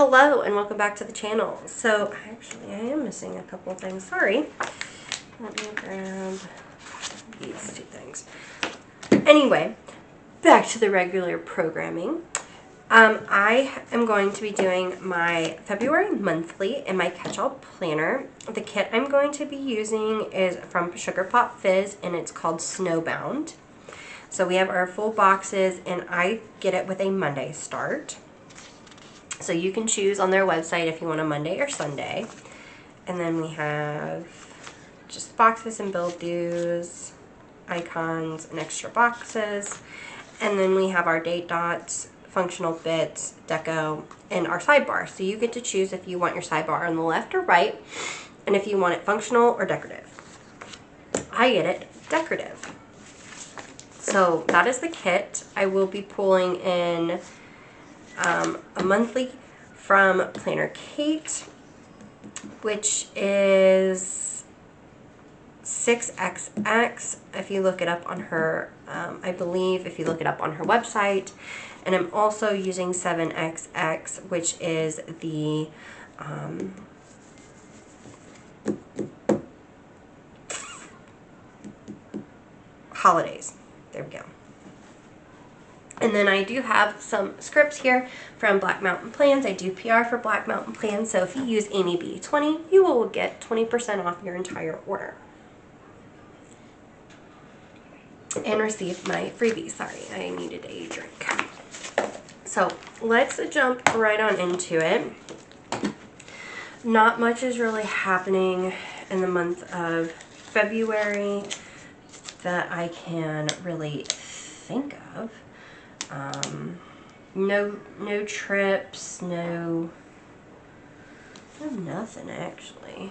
Hello and welcome back to the channel. So actually I am missing a couple things. Sorry. Let me grab these two things. Anyway, back to the regular programming. I am going to be doing my February monthly in my Catchall planner. The kit I'm going to be using is from Pop Fizz and it's called Snowbound. So we have our full boxes and I get it with a Monday start. So you can choose on their website if you want a Monday or Sunday. And then we have just boxes and build dues, icons and extra boxes. And then we have our date dots, functional bits, deco, and our sidebar. So you get to choose if you want your sidebar on the left or right, and if you want it functional or decorative. I get it decorative. So that is the kit. I will be pulling in a monthly from Planner Kate, which is 6XX if you look it up on her, I believe if you look it up on her website. And I'm also using 7XX, which is the holidays. There we go. And then I do have some scripts here from Black Mountain Plans. I do PR for Black Mountain Plans, so if you use Amy B20, you will get 20% off your entire order. And receive my freebie. Sorry, I needed a drink. So let's jump right on into it. Not much is really happening in the month of February that I can really think of. No trips, no nothing actually,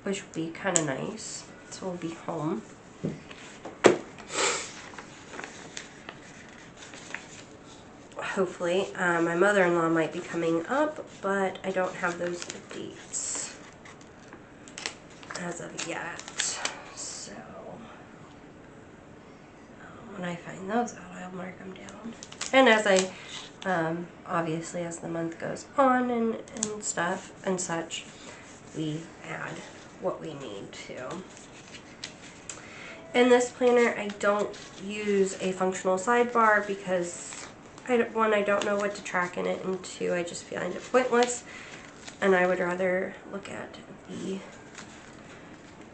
which would be kind of nice. So we'll be home. Hopefully. My mother-in-law might be coming up, but I don't have those dates as of yet. So when I find those out, I'll mark them down. And as I, obviously as the month goes on and stuff and such, we add what we need to. In this planner, I don't use a functional sidebar because one, I don't know what to track in it, and two, I just find it pointless, and I would rather look at the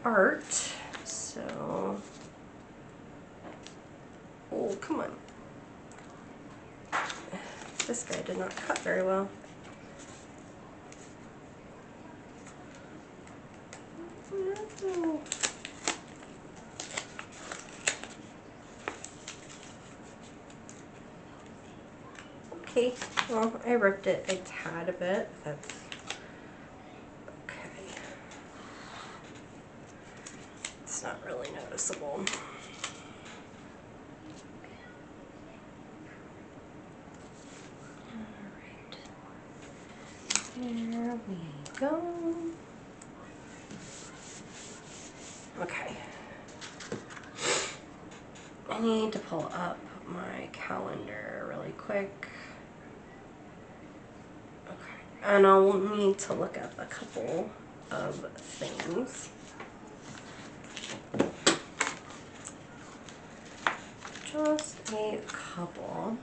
art. So, oh, come on. This guy did not cut very well. No. Okay, well, I ripped it a tad a bit. That's okay. It's not really noticeable. Alright. There we go. Okay. I need to pull up my calendar really quick. And I'll need to look up a couple of things. Just a couple.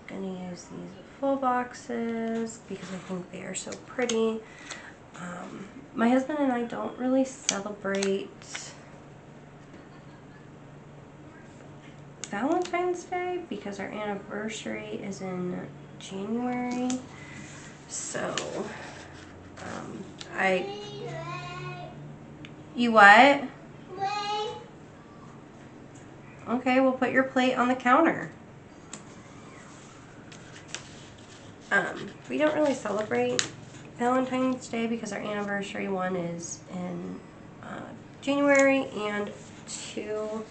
I'm gonna use these full boxes because I think they are so pretty. My husband and I don't really celebrate Valentine's Day because our anniversary is in January. So, you what? Okay, we'll put your plate on the counter. We don't really celebrate Valentine's Day because our anniversary one is in January, and two,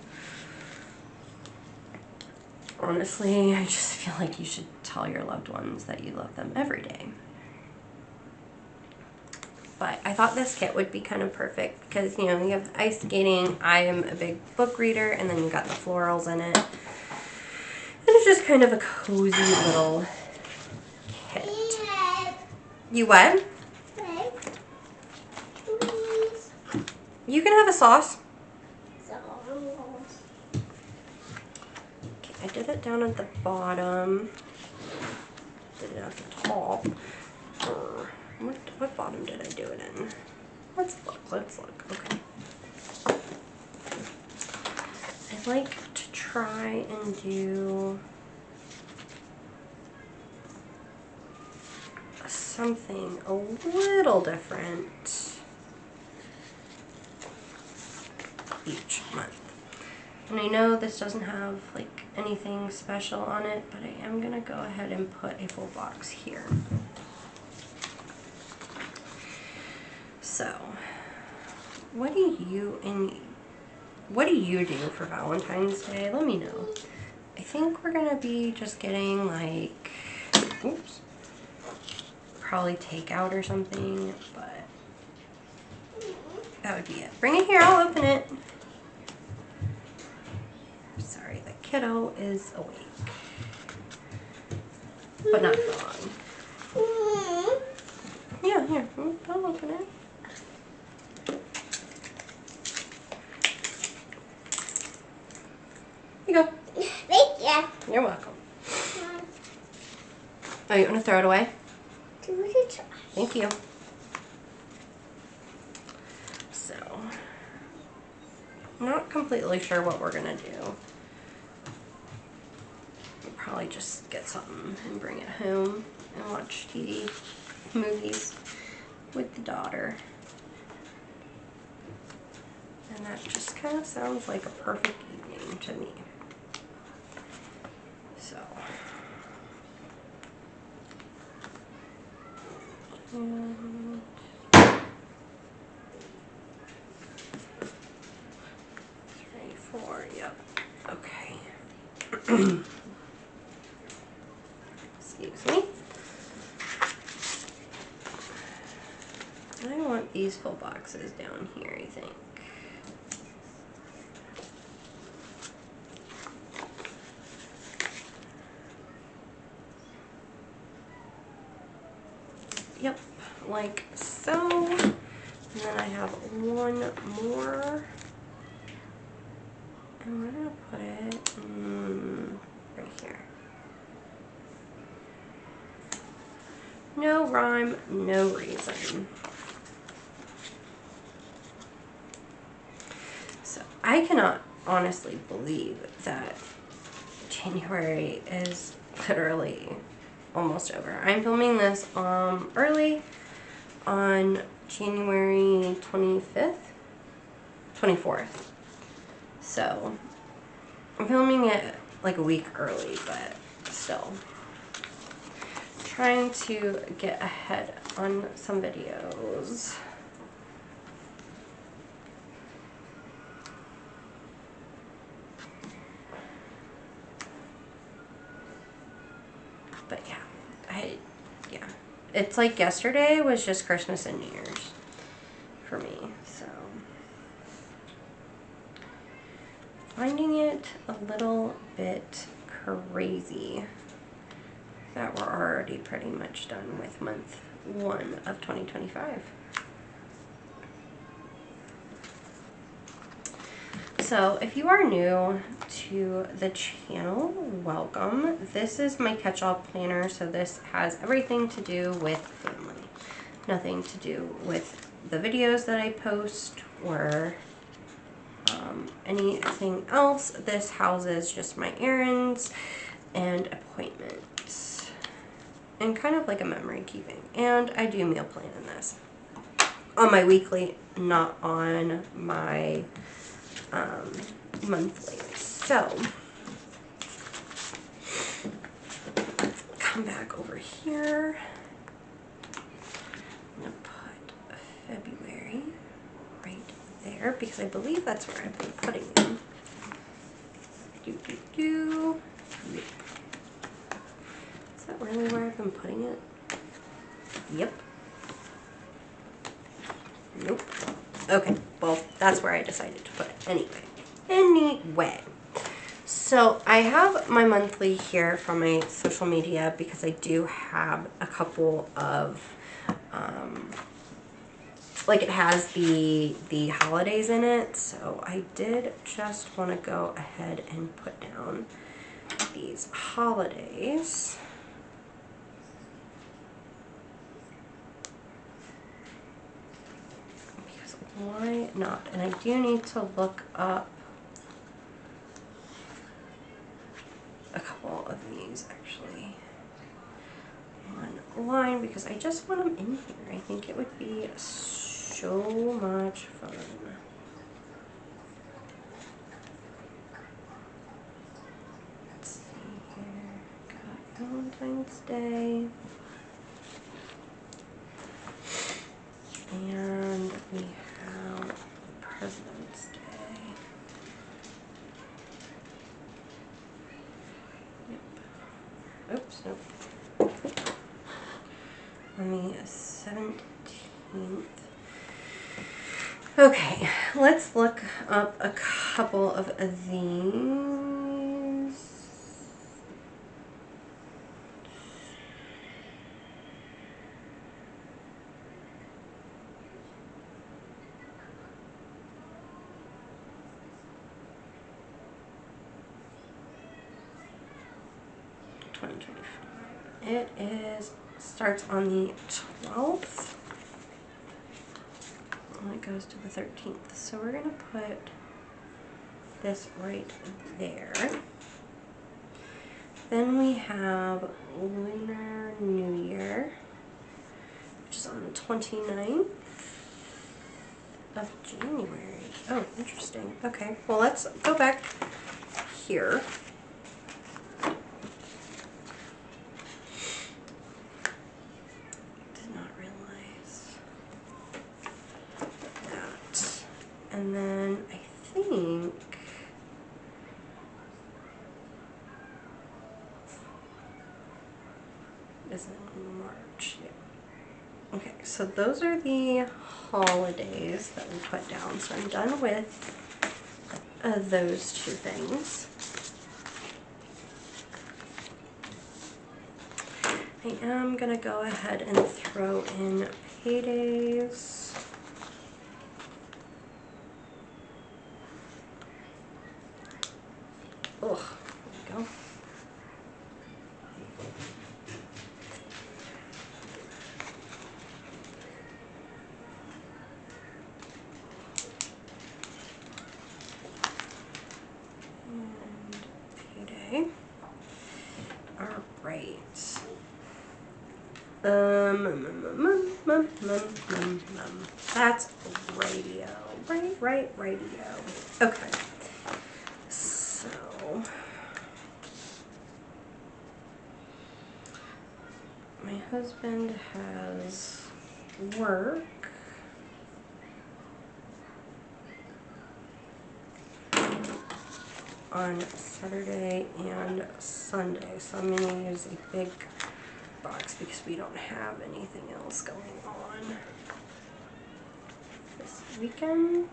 honestly, I just feel like you should tell your loved ones that you love them every day. But I thought this kit would be kind of perfect because, you know, you have ice skating. I am a big book reader, and then you got the florals in it. And is just kind of a cozy little kit. You what? You can have a sauce. Okay, I did it down at the bottom. Did it at the top. What bottom did I do it in? Let's look. Okay. I'd like to try and do something a little different each month. And I know this doesn't have like anything special on it, but I am gonna go ahead and put a full box here. So, what do you do for Valentine's Day? Let me know. I think we're gonna be just getting like, oops, probably takeout or something, but that would be it. Bring it here, I'll open it. Sorry, the kiddo is awake, but not for long. Yeah, here, I'll open it. Here you go. Thank you. You're welcome. Oh, you want to throw it away? Thank you. So, not completely sure what we're gonna do. We'll probably just get something and bring it home and watch TV, movies with the daughter. And that just kind of sounds like a perfect evening to me. So, and 3, 4, yep. Okay. Excuse me. I want these full boxes down here, I think. Yep, like so. And then I have one more. And we're gonna put it right here. No rhyme, no reason. So I cannot honestly believe that January is literally almost over. I'm filming this early on January 24th. So I'm filming it like a week early, but still trying to get ahead on some videos. But yeah, it's like yesterday was just Christmas and New Year's for me, so finding it a little bit crazy that we're already pretty much done with month 1 of 2025. So if you are new to the channel, welcome. This is my catch-all planner, so this has everything to do with family. Nothing to do with the videos that I post or anything else. This houses just my errands and appointments and kind of like a memory keeping. And I do meal plan in this on my weekly, not on my monthly. So come back over here. I'm gonna put February right there because I believe that's where I've been putting them. Yep. Is that really where I've been putting it? Yep. Nope. Okay, well, that's where I decided to put it. Anyway. So I have my monthly here from my social media because I do have a couple of, like it has the holidays in it. So I did just want to go ahead and put down these holidays. Because why not? And I do need to look up a couple of these actually online because I just want them in here. I think it would be so much fun. Let's see here. Got Valentine's Day. And we have President's Day. Yep. Oops, nope. On the 17th. Okay, let's look up a couple of these. It starts on the 12th. And it goes to the 13th. So we're going to put this right there. Then we have Lunar New Year, which is on the 29th of January. Oh, interesting. Okay, well let's go back here. And then I think is in March. Yeah. Okay, so those are the holidays that we put down. So I'm done with those two things. I am gonna go ahead and throw in paydays. Oh, there we go. And payday. All right. That's radio. Right, radio. Okay. So my husband has work on Saturday and Sunday, so I'm going to use a big box because we don't have anything else going on this weekend.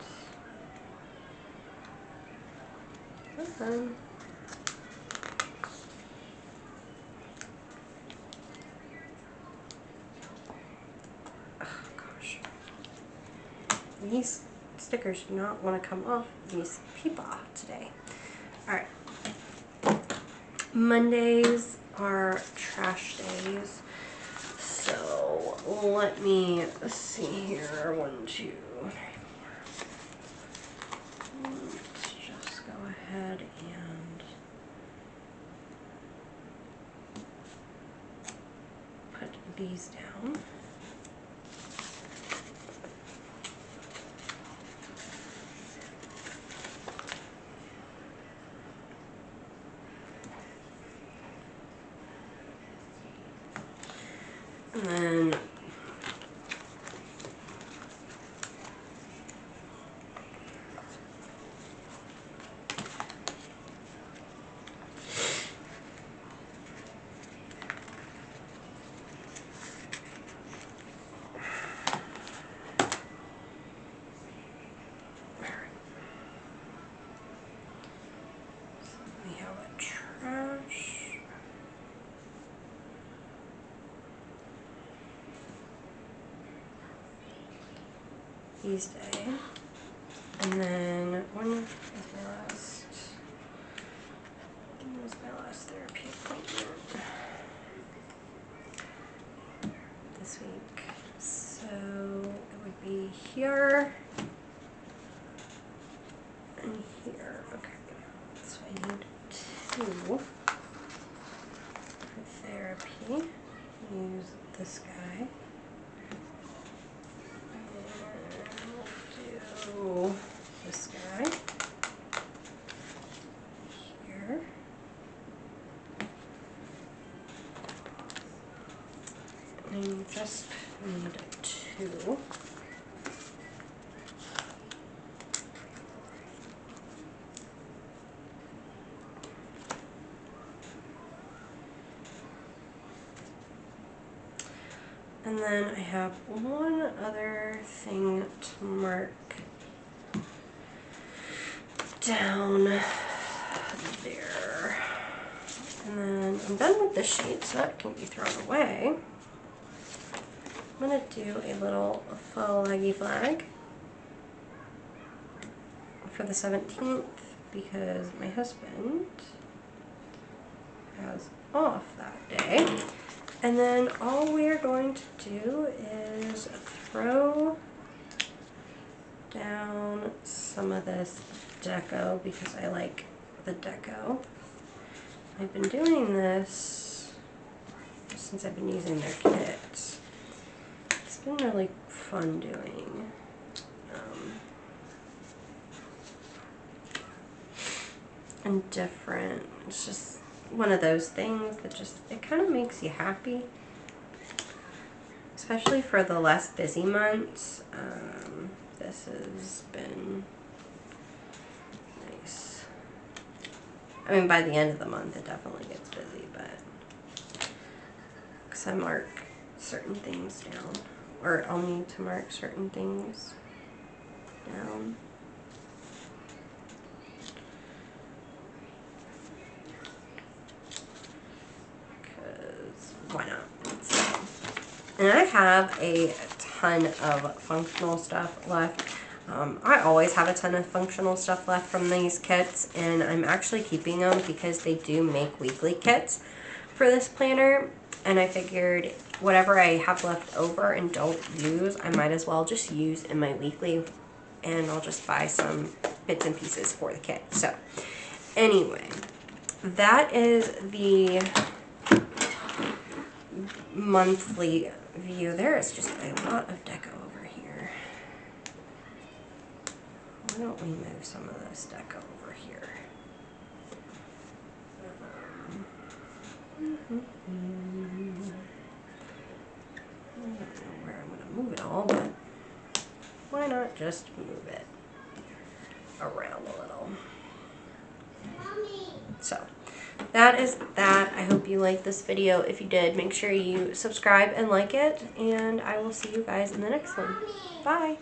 Oh gosh, these stickers do not want to come off these people today. All right. Mondays are trash days. So let me see here. 1, 2, 3, 4. Let's just go ahead and put these down. And then we Tuesday. And then when was my last therapy appointment? This week. So it would be here and here. Okay. So I need 2 for therapy. Use this guy. And we'll do this guy here. And just need 2. And then I have one other thing to mark down there. And then I'm done with the sheet, so that can be thrown away. I'm going to do a little flaggy flag for the 17th because my husband has off that day. And then all we're going to do is throw down some of this deco because I like the deco. I've been doing this since I've been using their kits. It's been really fun doing. And different. It's just one of those things that just, it kind of makes you happy. Especially for the less busy months. This has been nice. I mean, by the end of the month, it definitely gets busy, but because I mark certain things down, or I'll need to mark certain things down. Because why not? So, and I have a ton of functional stuff left. I always have a ton of functional stuff left from these kits, and I'm actually keeping them because they do make weekly kits for this planner, and I figured whatever I have left over and don't use, I might as well just use in my weekly, and I'll just buy some bits and pieces for the kit. So anyway, that is the monthly view. There is just a lot of deco over here. Why don't we move some of this deco over here? I don't know where I'm going to move it all, but why not just move it around a little? So that is that. I hope you liked this video. If you did, make sure you subscribe and like it, and I will see you guys in the next one. Bye!